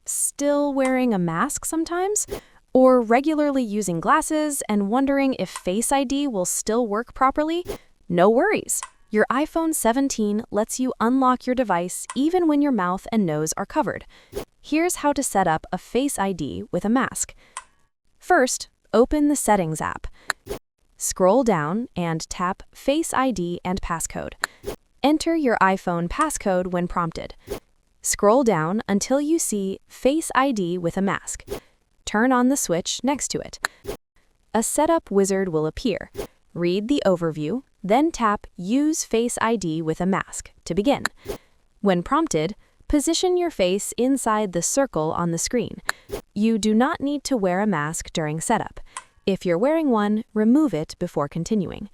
Still wearing a mask sometimes? Or regularly using glasses and wondering if Face ID will still work properly? No worries. Your iPhone 17 lets you unlock your device even when your mouth and nose are covered. Here's how to set up a Face ID with a mask. First, open the Settings app. Scroll down and tap Face ID and passcode. Enter your iPhone passcode when prompted. Scroll down until you see Face ID with a mask. Turn on the switch next to it. A setup wizard will appear. Read the overview, then tap Use Face ID with a mask to begin. When prompted, position your face inside the circle on the screen. You do not need to wear a mask during setup. If you're wearing one, remove it before continuing.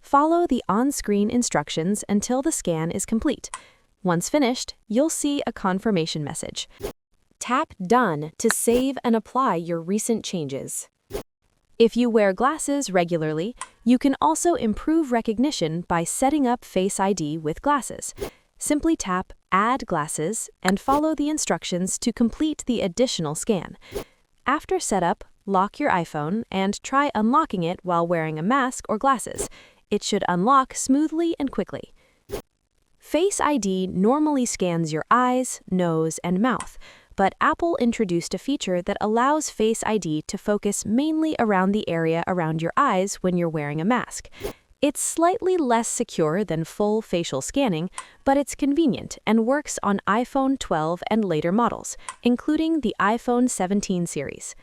Follow the on-screen instructions until the scan is complete. Once finished, you'll see a confirmation message. Tap Done to save and apply your recent changes. If you wear glasses regularly, you can also improve recognition by setting up Face ID with glasses. Simply tap Add Glasses and follow the instructions to complete the additional scan. After setup, lock your iPhone and try unlocking it while wearing a mask or glasses. It should unlock smoothly and quickly. Face ID normally scans your eyes, nose, and mouth, but Apple introduced a feature that allows Face ID to focus mainly around the area around your eyes when you're wearing a mask. It's slightly less secure than full facial scanning, but it's convenient and works on iPhone 12 and later models, including the iPhone 17 series.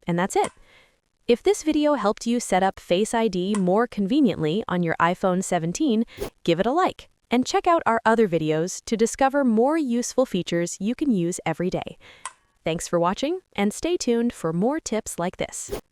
And that's it. If this video helped you set up Face ID more conveniently on your iPhone 17, give it a like. And check out our other videos to discover more useful features you can use every day. Thanks for watching, and stay tuned for more tips like this.